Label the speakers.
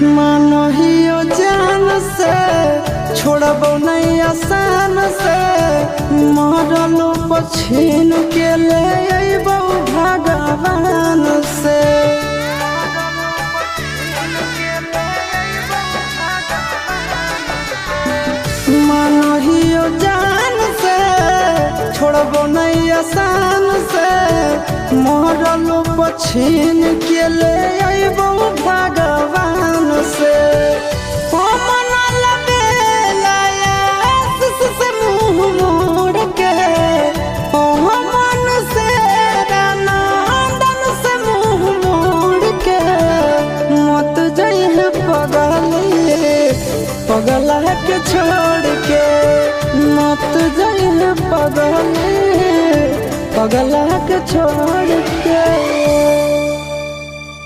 Speaker 1: मानहियो जान से छोड़बो नहीं आसान से मरलो पछीन के ले अइबो भगवान से। मानहियो जान से छोड़बो नहीं आसान से मरलो पछीन के ले अइबो भगवान से। पगला के छोड़ के मत जाइए पगला के छोड़ के।